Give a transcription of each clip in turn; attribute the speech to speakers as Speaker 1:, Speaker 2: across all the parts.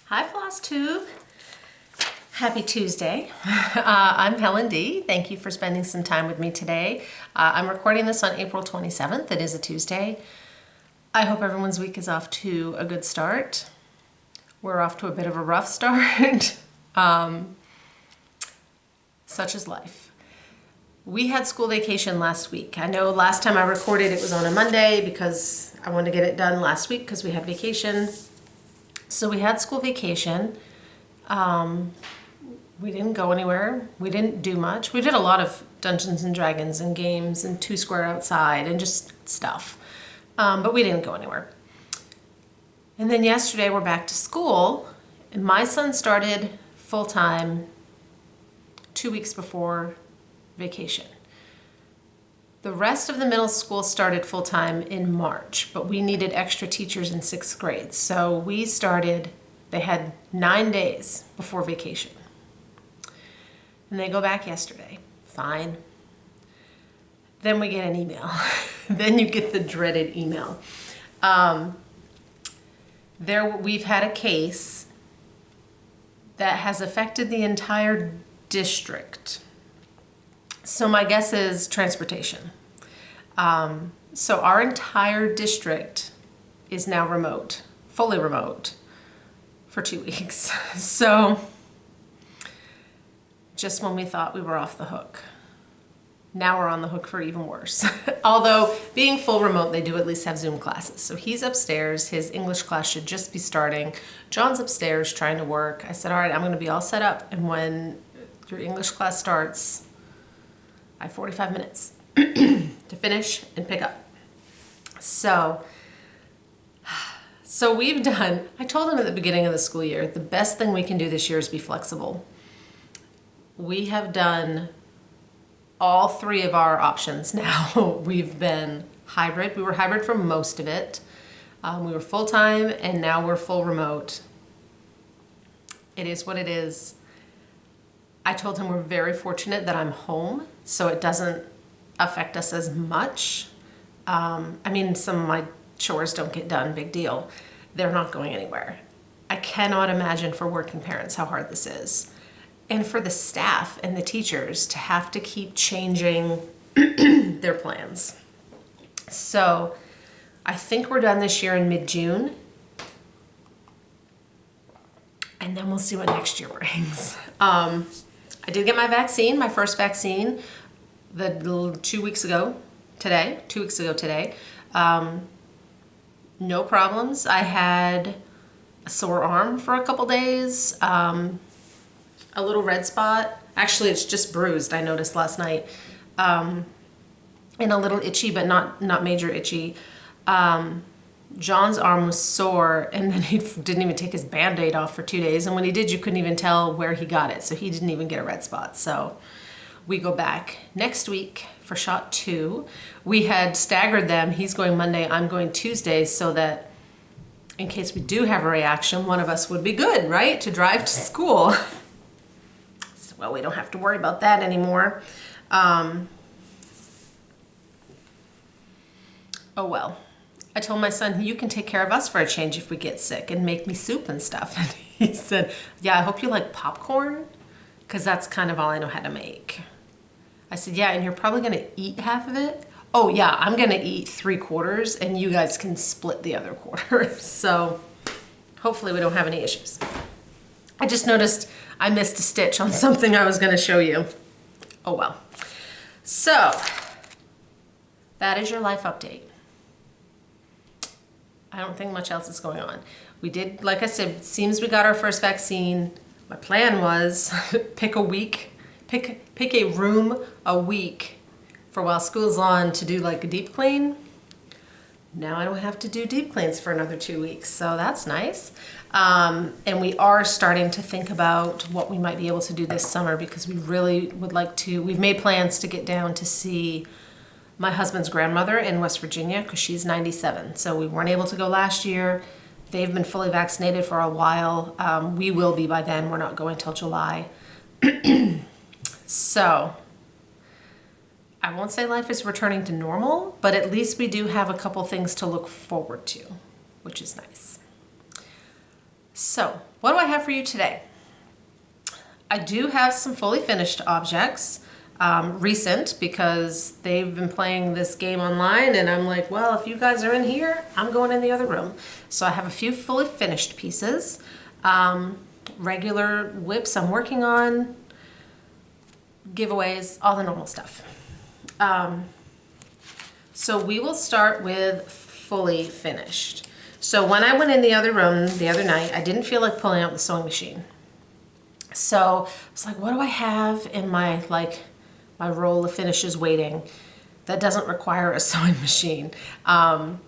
Speaker 1: Hi Flosstube. Happy Tuesday. I'm Helen D. Thank you for spending some time with me today. I'm recording this on April 27th. It is a Tuesday. I hope everyone's week is off to a good start. We're off to a bit of a rough start. Such is life. We had school vacation last week. I know last time I recorded it was on a Monday because I wanted to get it done last week because we had vacation. So we had school vacation. We didn't go anywhere. We didn't do much. We did a lot of Dungeons and Dragons and games and Two Square Outside and just stuff. But we didn't go anywhere. And then yesterday we're back to school, and my son started full-time 2 weeks before vacation. The rest of the middle school started full-time in March, but we needed extra teachers in 6th grade. So we started, they had 9 days before vacation. And they go back yesterday. Fine. Then we get an email. Then you get the dreaded email. We've had a case that has affected the entire district. So my guess is transportation. So our entire district is now remote, fully remote, for 2 weeks. So just when we thought we were off the hook, now we're on the hook for even worse. Although being full remote, they do at least have Zoom classes. So he's upstairs, his English class should just be starting. John's upstairs trying to work. I said, all right, I'm gonna be all set up. And when your English class starts, I have 45 minutes to finish and pick up. So we've done, I told him at the beginning of the school year, the best thing we can do this year is be flexible. We have done all 3 of our options now. We've been hybrid. We were hybrid for most of it. We were full-time, and now we're full remote. It is what it is. I told him we're very fortunate that I'm home, so it doesn't affect us as much. I mean, some of my chores don't get done, big deal. They're not going anywhere. I cannot imagine for working parents how hard this is. And for the staff and the teachers to have to keep changing their plans. So I think we're done this year in mid-June. And then we'll see what next year brings. I did get my vaccine, my first vaccine, 2 weeks ago today. No problems. I had a sore arm for a couple days, a little red spot. Actually, it's just bruised, I noticed last night. And a little itchy, but not major itchy. John's arm was sore, and then he didn't even take his Band-Aid off for 2 days. And when he did, you couldn't even tell where he got it. So he didn't even get a red spot. So we go back next week for shot 2. We had staggered them. He's going Monday, I'm going Tuesday, so that in case we do have a reaction, one of us would be good, right? To drive to school. So, well, we don't have to worry about that anymore. Oh well. I told my son, you can take care of us for a change if we get sick and make me soup and stuff. And he said, yeah, I hope you like popcorn, because that's kind of all I know how to make. I said, yeah, and you're probably gonna eat half of it? Oh yeah, I'm gonna eat 3/4 and you guys can split the other quarter. So hopefully we don't have any issues. I just noticed I missed a stitch on something I was gonna show you. Oh well. So that is your life update. I don't think much else is going on. We did, like I said, it seems we got our first vaccine. My plan was pick a room a week for while school's on to do like a deep clean. Now I don't have to do deep cleans for another 2 weeks, so that's nice. And we are starting to think about what we might be able to do this summer, because we really would like to, we've made plans to get down to see my husband's grandmother in West Virginia, because she's 97. So we weren't able to go last year. They've been fully vaccinated for a while. We will be by then. We're not going till July. So I won't say life is returning to normal, but at least we do have a couple things to look forward to, which is nice. So, what do I have for you today? I do have some fully finished objects, recent, because they've been playing this game online, and I'm like, well, if you guys are in here, I'm going in the other room. So I have a few fully finished pieces, regular whips I'm working on, giveaways, all the normal stuff. So we will start with fully finished. So when I went in the other room the other night, I didn't feel like pulling out the sewing machine. So I was like, what do I have in my roll of finishes waiting that doesn't require a sewing machine? And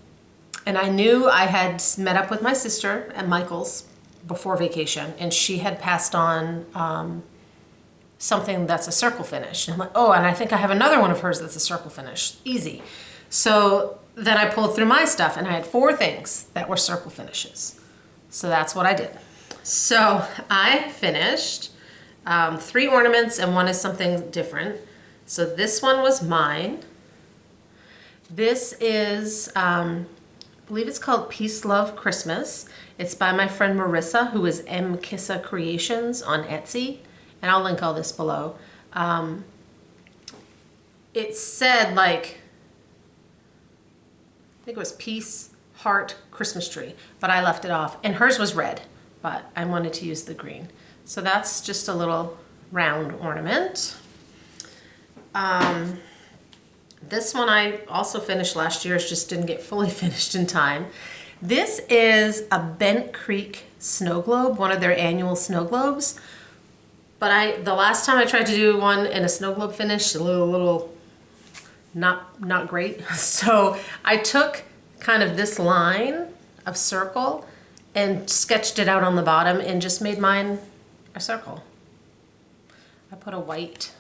Speaker 1: I knew I had met up with my sister at Michael's before vacation, and she had passed on something that's a circle finish. And I'm like, oh, and I think I have another one of hers that's a circle finish. Easy. So then I pulled through my stuff, and I had 4 things that were circle finishes. So that's what I did. So I finished 3 ornaments, and 1 is something different. So this one was mine. This is, I believe it's called Peace, Love, Christmas. It's by my friend Marissa, who is M. Kissa Creations on Etsy. And I'll link all this below. It said I think it was Peace, Heart, Christmas Tree, but I left it off. And hers was red, but I wanted to use the green. So that's just a little round ornament. This one I also finished last year, just didn't get fully finished in time. This is a Bent Creek snow globe, one of their annual snow globes. But the last time I tried to do one in a snow globe finish, a little not great. So I took kind of this line of circle and sketched it out on the bottom and just made mine a circle. I put a white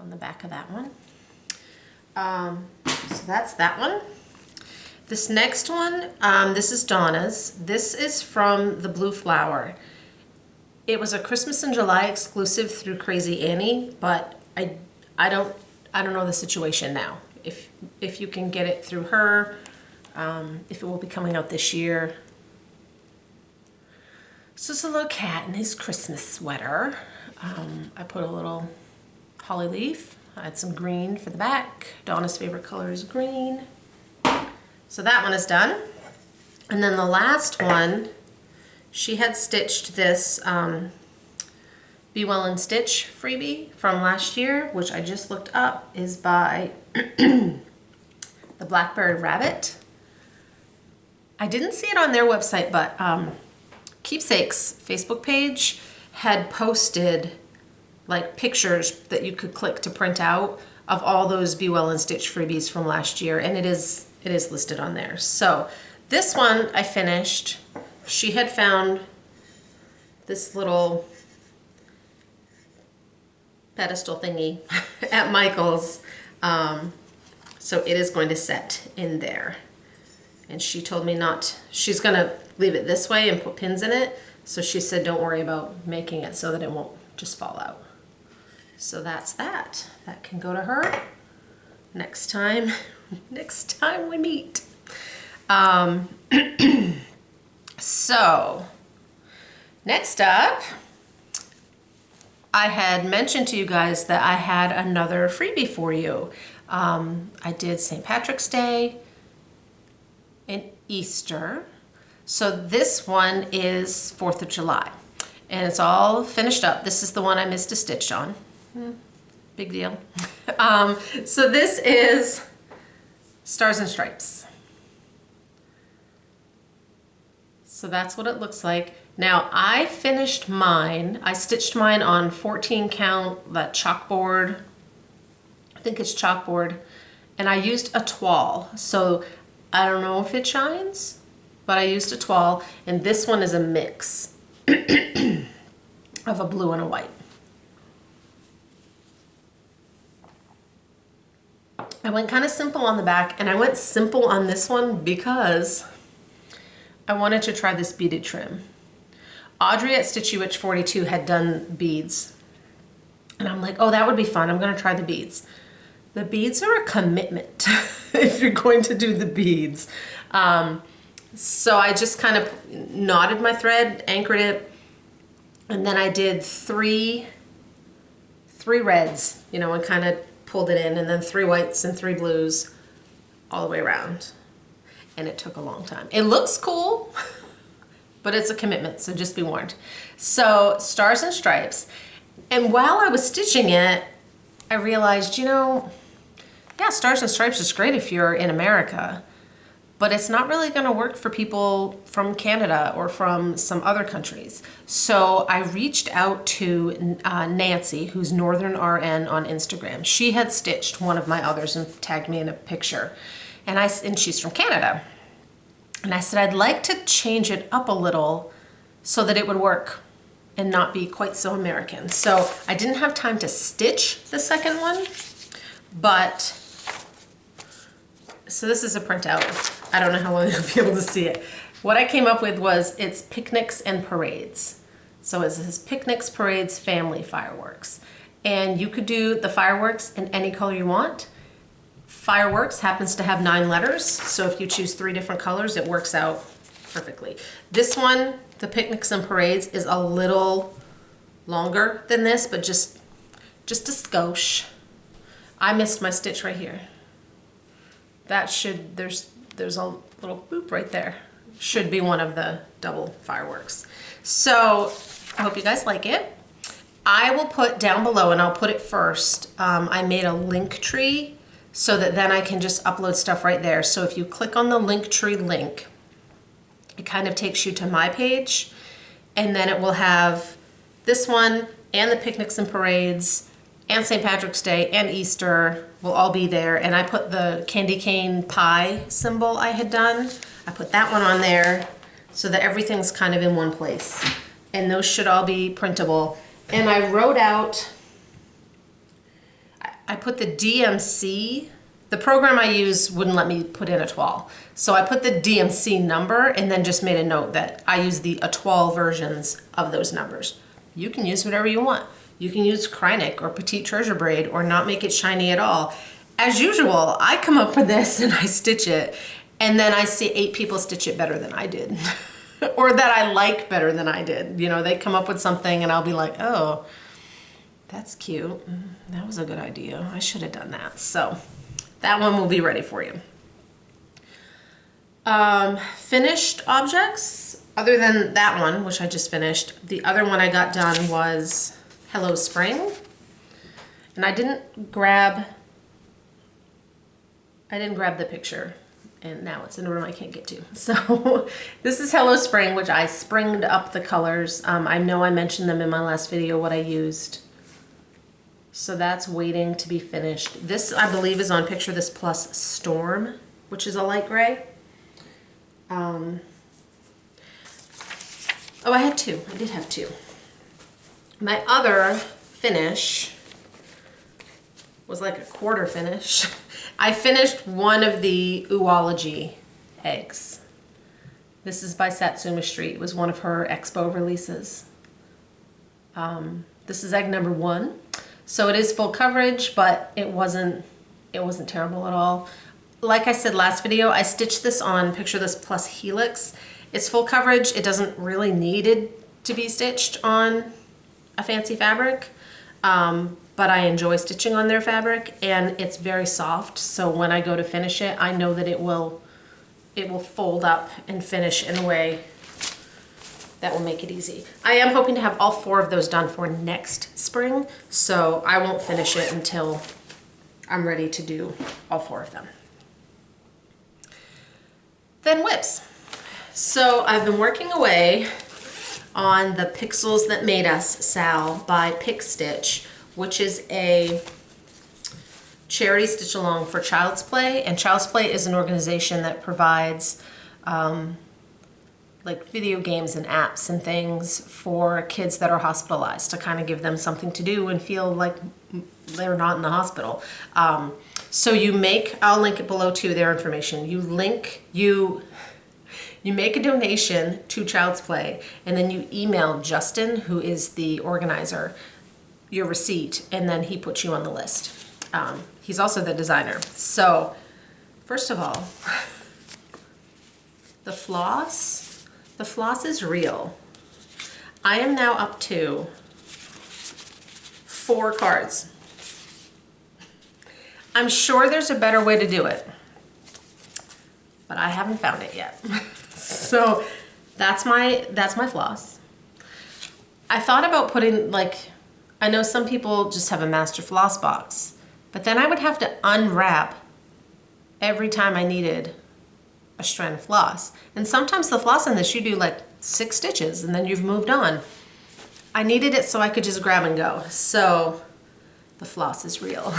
Speaker 1: on the back of that one. So that's that one. This next one, this is Donna's. This is from the Blue Flower. It was a Christmas in July exclusive through Crazy Annie, but I don't know the situation now. If you can get it through her, if it will be coming out this year. So it's a little cat in his Christmas sweater. I put a little holly leaf. I had some green for the back. Donna's favorite color is green. So that one is done. And then the last one, she had stitched this Be Well and Stitch freebie from last year, which I just looked up, is by the Blackberry Rabbit. I didn't see it on their website, but Keepsake's Facebook page had posted pictures that you could click to print out of all those Be Well and Stitch freebies from last year, and it is listed on there. So this one I finished. She had found this little pedestal thingy at Michael's, so it is going to set in there. And she told me she's gonna leave it this way and put pins in it. So she said, don't worry about making it so that it won't just fall out. So that's that. That can go to her next time we meet. So next up, I had mentioned to you guys that I had another freebie for you. I did St. Patrick's Day and Easter. So this one is 4th of July, and it's all finished up. This is the one I missed a stitch on. Big deal. So this is Stars and Stripes. So that's what it looks like. Now I finished mine. I stitched mine on 14 count, that chalkboard. I think it's chalkboard. And I used a toile. So I don't know if it shines, but I used a toile. And this one is a mix of a blue and a white. I went kind of simple on the back, and I went simple on this one because I wanted to try this beaded trim. Audrey at Stitchy Witch 42 had done beads, and I'm like, oh, that would be fun. I'm gonna try the beads. The beads are a commitment if you're going to do the beads. So I just kind of knotted my thread, anchored it, and then I did three reds, you know, and kind of pulled it in, and then 3 whites and 3 blues all the way around. And it took a long time. It looks cool, but it's a commitment, so just be warned. So stars and stripes. And while I was stitching it, I realized, you know, yeah, stars and stripes is great if you're in America, but it's not really gonna work for people from Canada or from some other countries. So I reached out to Nancy, who's Northern RN on Instagram. She had stitched one of my others and tagged me in a picture. And she's from Canada. And I said, I'd like to change it up a little so that it would work and not be quite so American. So I didn't have time to stitch the second one, but, so this is a printout. I don't know how long you'll be able to see it. What I came up with was, it's picnics and parades. So it says picnics, parades, family fireworks. And you could do the fireworks in any color you want. Fireworks happens to have 9 letters, so if you choose 3 different colors, it works out perfectly. This one, the picnics and parades, is a little longer than this, but just a skosh. I missed my stitch right here. That should, there's a little boop right there. Should be one of the double fireworks. So I hope you guys like it. I will put down below, and I'll put it first, I made a link tree so that then I can just upload stuff right there. So if you click on the Linktree link, it kind of takes you to my page, and then it will have this one and the picnics and parades and St. Patrick's Day and Easter will all be there. And I put the candy cane pie symbol I had done, I put that one on there so that everything's kind of in one place. And those should all be printable. And I wrote out, I put the DMC, the program I use wouldn't let me put in a toile. So I put the DMC number and then just made a note that I use the toile versions of those numbers. You can use whatever you want. You can use Kreinik or Petite Treasure Braid or not make it shiny at all. As usual, I come up with this and I stitch it, and then I see 8 people stitch it better than I did. Or that I like better than I did. You know, they come up with something and I'll be like, oh, that's cute. That was a good idea. I should have done that. So that one will be ready for you. Finished objects, other than that one, which I just finished, the other one I got done was Hello Spring. And I didn't grab the picture, and now it's in a room I can't get to. So this is Hello Spring, which I springed up the colors. I know I mentioned them in my last video, what I used. So that's waiting to be finished. This, I believe, is on Picture This Plus Storm, which is a light gray. Oh, I had 2. I did have 2. My other finish was like a quarter finish. I finished one of the Oology eggs. This is by Satsuma Street. It was one of her expo releases. This is egg number 1. So it is full coverage, but it wasn't terrible at all. Like I said last video, I stitched this on Picture This Plus Helix. It's full coverage. It doesn't really need it to be stitched on a fancy fabric, but I enjoy stitching on their fabric, and it's very soft. So when I go to finish it, I know that it will fold up and finish in a way that will make it easy. I am hoping to have all 4 of those done for next spring, so I won't finish it until I'm ready to do all 4 of them. Then whips. So I've been working away on the Pixels That Made Us Sal by Pick Stitch, which is a charity stitch along for Child's Play. And Child's Play is an organization that provides like video games and apps and things for kids that are hospitalized to kind of give them something to do and feel like they're not in the hospital. So you make, I'll link it below to their information. You make a donation to Child's Play, and then you email Justin, who is the organizer, your receipt, and then he puts you on the list. He's also the designer. So first of all, The floss is real. I am now up to 4 cards. I'm sure there's a better way to do it, but I haven't found it yet. So that's my floss. I thought about putting, like, I know some people just have a master floss box, but then I would have to unwrap every time I needed a strand of floss. And sometimes the floss in this, you do like 6 stitches and then you've moved on. I needed it so I could just grab and go. So the floss is real.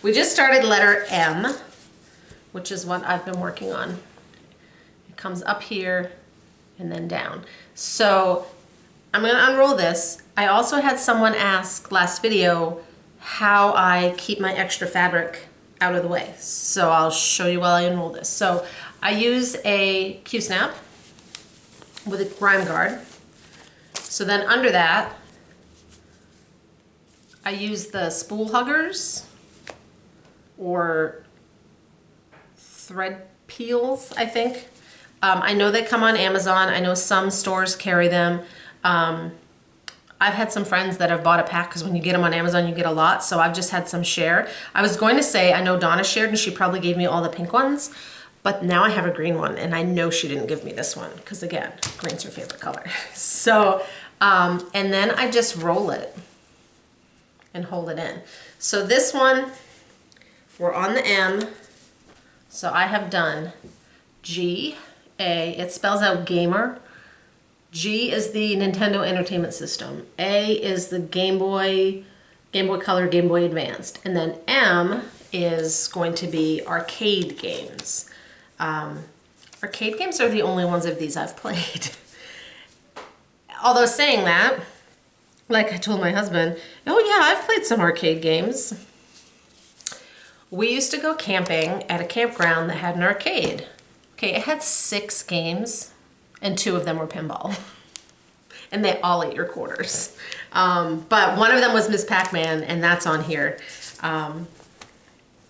Speaker 1: We just started letter M, which is what I've been working on. It comes up here and then down. So I'm gonna unroll this. I also had someone ask last video how I keep my extra fabric out of the way. So I'll show you while I unroll this. So I use a Q-snap with a grime guard. So then under that, I use the spool huggers or thread peels, I think. I know they come on Amazon. I know some stores carry them. I've had some friends that have bought a pack because when you get them on Amazon, you get a lot. So I've just had some share. I was going to say, I know Donna shared and she probably gave me all the pink ones, but now I have a green one and I know she didn't give me this one because again, green's her favorite color. So, and then I just roll it and hold it in. So this one, we're on the M. So I have done G, A, it spells out gamer. G is the Nintendo Entertainment System. A is the Game Boy Color, Game Boy Advanced. And then M is going to be arcade games. Arcade games are the only ones of these I've played. Although saying that, like I told my husband, oh yeah, I've played some arcade games. We used to go camping at a campground that had an arcade. Okay, it had 6 games and 2 of them were pinball. And they all ate your quarters. But one of them was Miss Pac-Man and that's on here.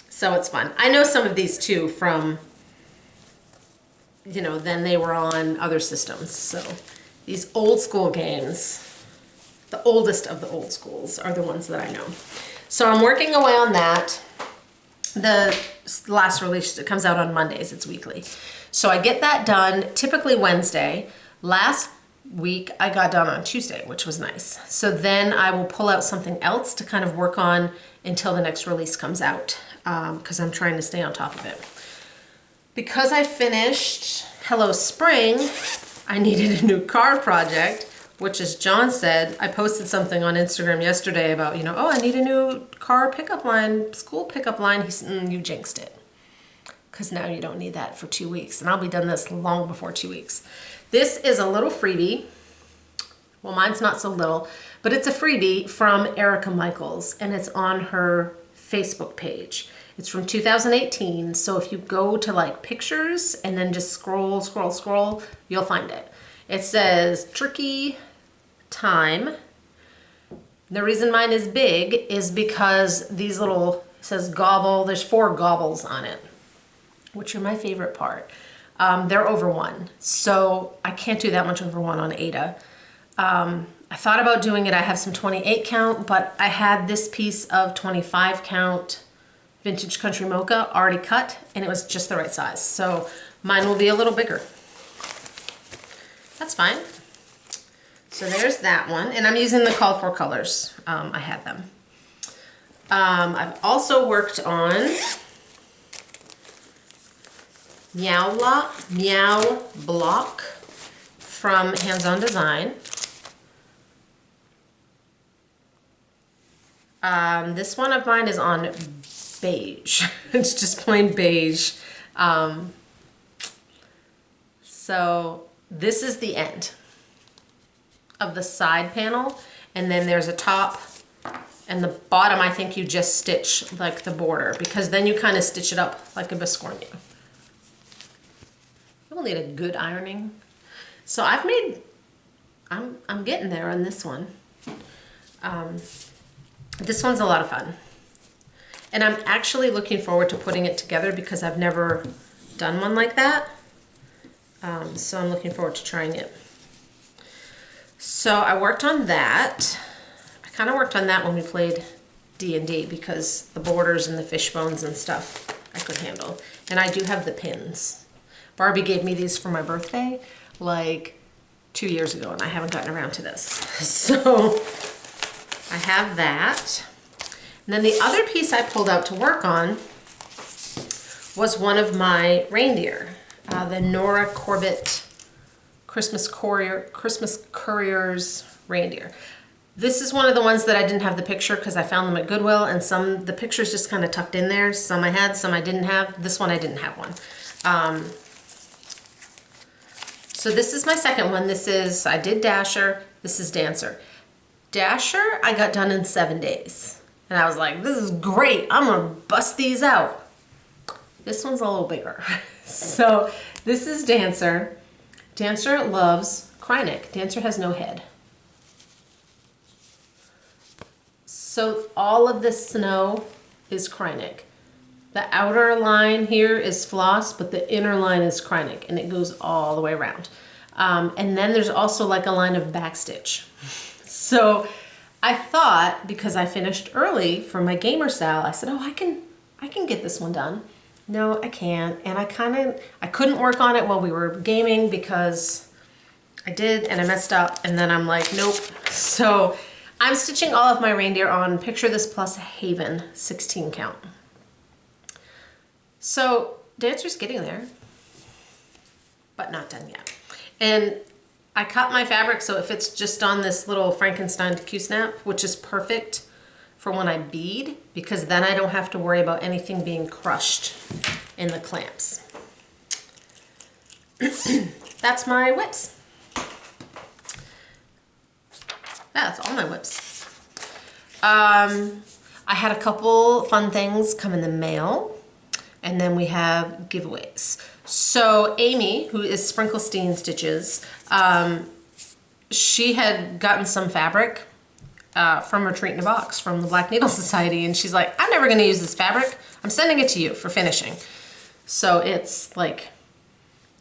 Speaker 1: So it's fun. I know some of these too from, you know, then they were on other systems. So these old school games, the oldest of the old schools are the ones that I know. So I'm working away on that. The last release, it comes out on Mondays, it's weekly. So I get that done typically Wednesday. Last week I got done on Tuesday, which was nice. So then I will pull out something else to kind of work on until the next release comes out because I'm trying to stay on top of it. Because I finished Hello Spring, I needed a new car project, which as John said, I posted something on Instagram yesterday about, you know, oh, I need a new car pickup line, school pickup line. He said, you jinxed it. Because now you don't need that for 2 weeks. And I'll be done this long before 2 weeks. This is a little freebie. Well, mine's not so little, but it's a freebie from Erica Michaels and it's on her Facebook page. It's from 2018. So if you go to like pictures and then just scroll, you'll find it. It says tricky time. The reason mine is big is because these little, it says gobble, there's 4 gobbles on it, which are my favorite part. They're over 1, so I can't do that much over 1 on Ada. I thought about doing it, I have some 28 count, but I had this piece of 25 count Vintage Country Mocha already cut, and it was just the right size. So mine will be a little bigger. That's fine. So there's that one, and I'm using the call for colors. I had them. I've also worked on Meow Block from Hands On Design. This one of mine is on beige. It's just plain beige. So this is the end of the side panel, and then there's a top, and the bottom I think you just stitch like the border, because then you kind of stitch it up like a biscornu. You will need a good ironing. So I've made, I'm getting there on this one. This one's a lot of fun. And I'm actually looking forward to putting it together because I've never done one like that. So I'm looking forward to trying it. So I worked on that. I kind of worked on that when we played D&D because the borders and the fish bones and stuff I could handle. And I do have the pins. Barbie gave me these for my birthday like 2 years ago, and I haven't gotten around to this. So I have that. And then the other piece I pulled out to work on was one of my reindeer, the Nora Corbett Christmas Courier's reindeer. This is one of the ones that I didn't have the picture because I found them at Goodwill, and the pictures just kind of tucked in there. Some I had, some I didn't have. This one I didn't have one. So this is my second one. I did Dasher, this is Dancer. Dasher, I got done in 7 days. And I was like, this is great, I'm gonna bust these out. This one's a little bigger. So this is Dancer. Dancer loves Krynic. Dancer has no head. So all of this snow is Krynic. The outer line here is Floss, but the inner line is Krynic, and it goes all the way around. And then there's also like a line of backstitch. So I thought, because I finished early for my gamer style, I said, oh, I can get this one done. No, I can't. And I couldn't work on it while we were gaming because I did and I messed up, and then I'm like, nope. So I'm stitching all of my reindeer on Picture This Plus Haven 16 count. So Dancer's getting there, but not done yet. And I cut my fabric so it fits just on this little Frankenstein Q-snap, which is perfect for when I bead, because then I don't have to worry about anything being crushed in the clamps. That's my whips. That's all my whips. I had a couple fun things come in the mail, and then we have giveaways. So Amy, who is Sprinklestein Stitches, she had gotten some fabric from Retreat in a Box from the Black Needle Society, and she's like, I'm never gonna use this fabric. I'm sending it to you for finishing. So it's like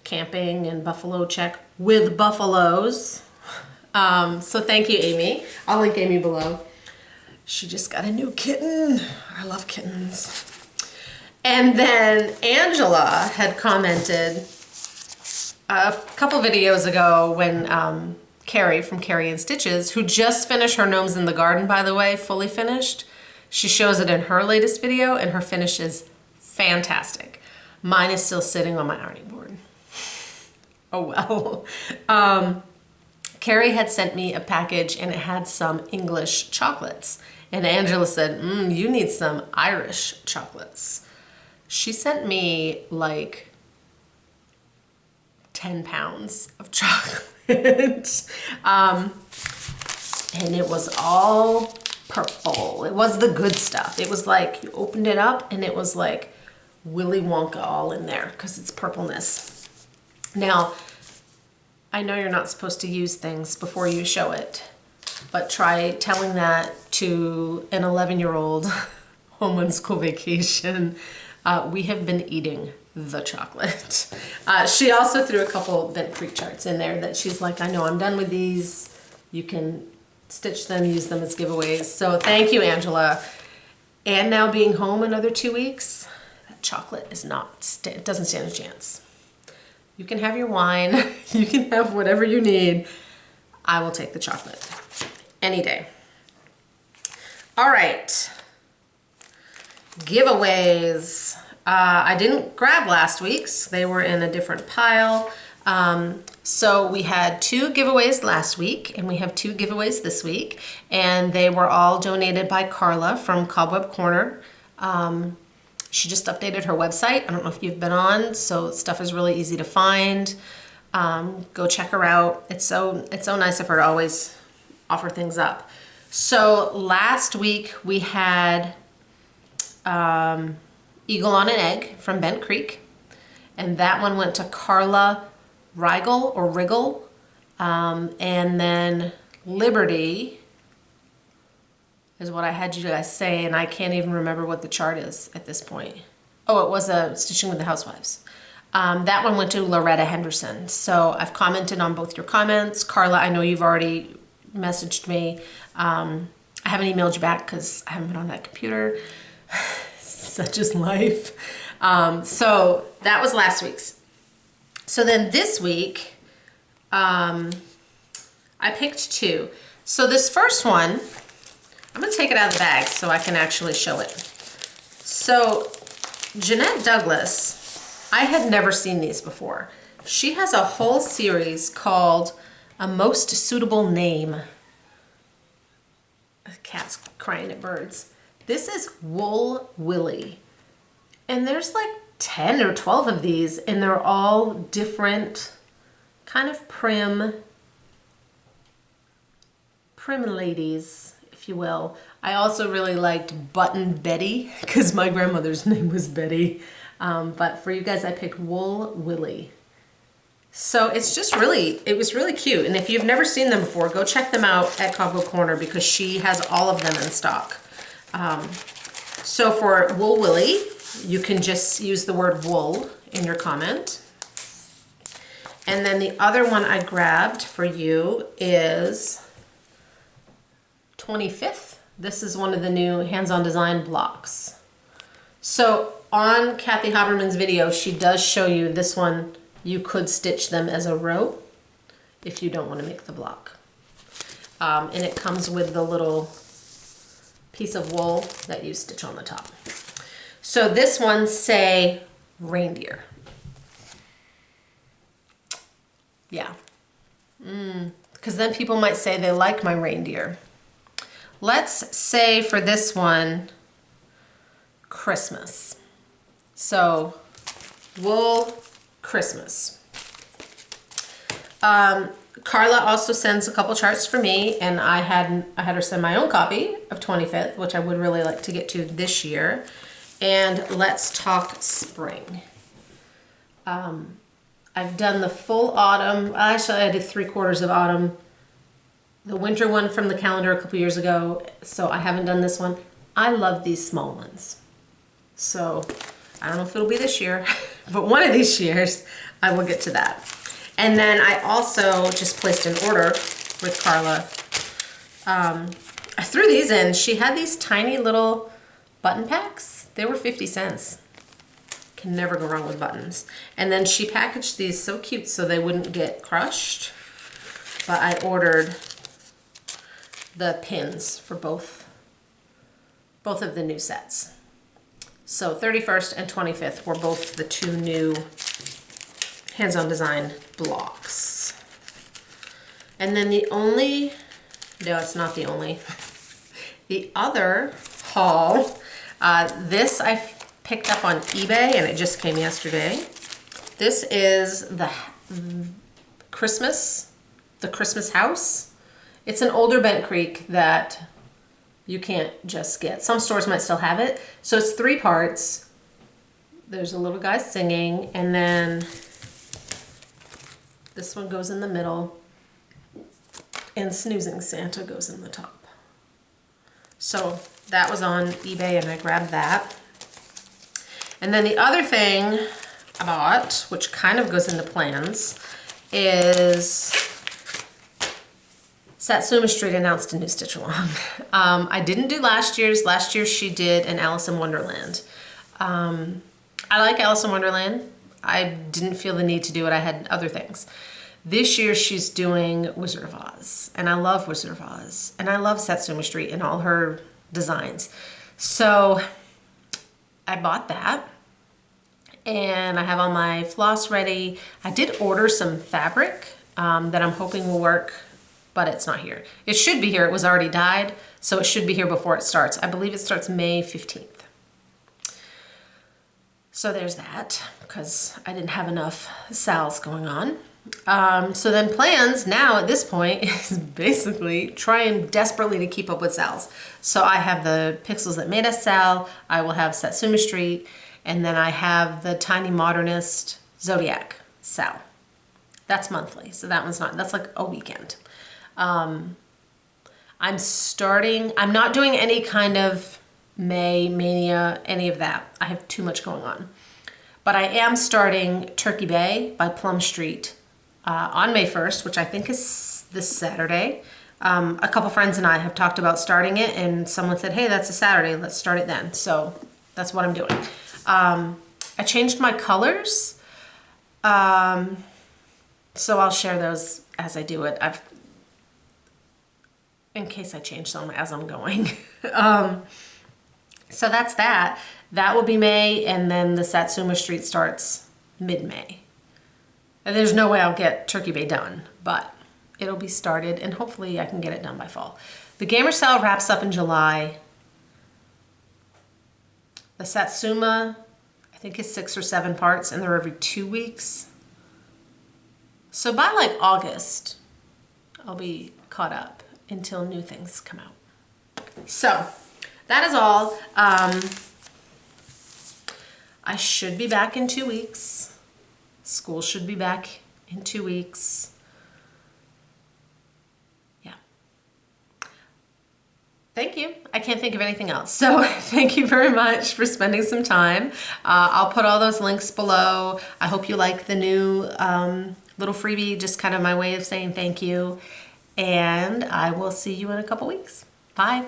Speaker 1: camping and buffalo check with buffaloes. So thank you, Amy. I'll link Amy below. She just got a new kitten. I love kittens. And then Angela had commented a couple videos ago when Carrie from Carrie and Stitches, who just finished her Gnomes in the Garden, by the way, fully finished. She shows it in her latest video, and her finish is fantastic. Mine is still sitting on my ironing board. Oh well. Carrie had sent me a package, and it had some English chocolates. And Angela said, you need some Irish chocolates. She sent me like 10 pounds of chocolate. And it was all purple. It was the good stuff. It was like you opened it up and it was like Willy Wonka all in there because it's purpleness. Now, I know you're not supposed to use things before you show it, but try telling that to an 11-year-old home on school vacation. We have been eating the chocolate. She also threw a couple Bent Creek charts in there that she's like, I know I'm done with these. You can stitch them, use them as giveaways. So thank you, Angela. And now being home another 2 weeks, that chocolate is it doesn't stand a chance. You can have your wine. You can have whatever you need. I will take the chocolate any day. All right. Giveaways. I didn't grab last week's. They were in a different pile. So we had 2 giveaways last week, and we have 2 giveaways this week, and they were all donated by Carla from Cobweb Corner. She just updated her website. I don't know if you've been on, so stuff is really easy to find. Go check her out. It's so nice of her to always offer things up. So last week we had Eagle on an Egg from Bent Creek, and that one went to Carla Rigel or Riggle, and then Liberty is what I had you guys say, and I can't even remember what the chart is at this point. Oh, it was a Stitching with the Housewives. That one went to Loretta Henderson. So I've commented on both your comments. Carla, I know you've already messaged me. I haven't emailed you back because I haven't been on that computer. Such is life. So that was last week's. So then this week, I picked two. So this first one, I'm gonna take it out of the bag so I can actually show it. So Jeanette Douglas, I had never seen these before. She has a whole series called A Most Suitable Name. The cat's crying at birds. This is Wool Willy. And there's like 10 or 12 of these, and they're all different kind of prim ladies, if you will. I also really liked Button Betty because my grandmother's name was Betty. But for you guys, I picked Wool Willy. So it's just really, it was really cute. And if you've never seen them before, go check them out at Coco Corner because she has all of them in stock. So for Wool Willy, you can just use the word wool in your comment. And then the other one I grabbed for you is 25th. This is one of the new hands-on design blocks. So on Kathy Haberman's video, she does show you this one. You could stitch them as a row if you don't want to make the block. And it comes with the little piece of wool that you stitch on the top. So this one say reindeer. Yeah. Because then people might say they like my reindeer. Let's say for this one, Christmas. So wool Christmas. Carla also sends a couple charts for me, and I had her send my own copy of 25th, which I would really like to get to this year. And let's talk spring. I've done the full autumn. Actually, I did 3/4 of autumn. The winter one from the calendar a couple years ago, so I haven't done this one. I love these small ones. So I don't know if it'll be this year, but one of these years I will get to that. And then I also just placed an order with Carla. I threw these in. She had these tiny little button packs. They were 50 cents. Can never go wrong with buttons. And then she packaged these so cute so they wouldn't get crushed. But I ordered the pins for both of the new sets. So 31st and 25th were both the two new hands-on design blocks. And then the only, no, it's not the only, the other haul, this I picked up on eBay and it just came yesterday. This is the Christmas house. It's an older Bent Creek that you can't just get. Some stores might still have it. So it's 3 parts. There's a little guy singing, and then this one goes in the middle, and Snoozing Santa goes in the top. So that was on eBay, and I grabbed that. And then the other thing I bought, which kind of goes into plans, is Satsuma Street announced a new stitch along. I didn't do last year's. Last year she did an Alice in Wonderland. I like Alice in Wonderland. I didn't feel the need to do it. I had other things. This year she's doing Wizard of Oz, and I love Wizard of Oz, and I love Satsuma Street and all her designs. So I bought that, and I have all my floss ready. I did order some fabric that I'm hoping will work, but it's not here. It should be here. It was already dyed, so it should be here before it starts. I believe it starts May 15th. So there's that, because I didn't have enough sales going on. So then plans now at this point is basically trying desperately to keep up with sales. So I have the Pixels That Made Us sale, I will have Satsuma Street, and then I have the Tiny Modernist Zodiac sale. That's monthly, so that one's not, that's like a weekend. I'm not doing any kind of May Mania, any of that. I have too much going on. But I am starting Turkey Bay by Plum Street on May 1st, which I think is this Saturday. A couple friends and I have talked about starting it, and someone said, hey, that's a Saturday, let's start it then. So that's what I'm doing. I changed my colors, so I'll share those as I do it. In case I change some as I'm going. So that's that. That will be May, and then the Satsuma Street starts mid-May. And there's no way I'll get Turkey Bay done, but it'll be started, and hopefully I can get it done by fall. The Gamer Cell wraps up in July. The Satsuma, I think, is 6 or 7 parts, and they're every 2 weeks. So by like August, I'll be caught up until new things come out. So that is all. I should be back in 2 weeks. School should be back in 2 weeks. Yeah. Thank you. I can't think of anything else. So thank you very much for spending some time. I'll put all those links below. I hope you like the new little freebie, just kind of my way of saying thank you. And I will see you in a couple weeks. Bye.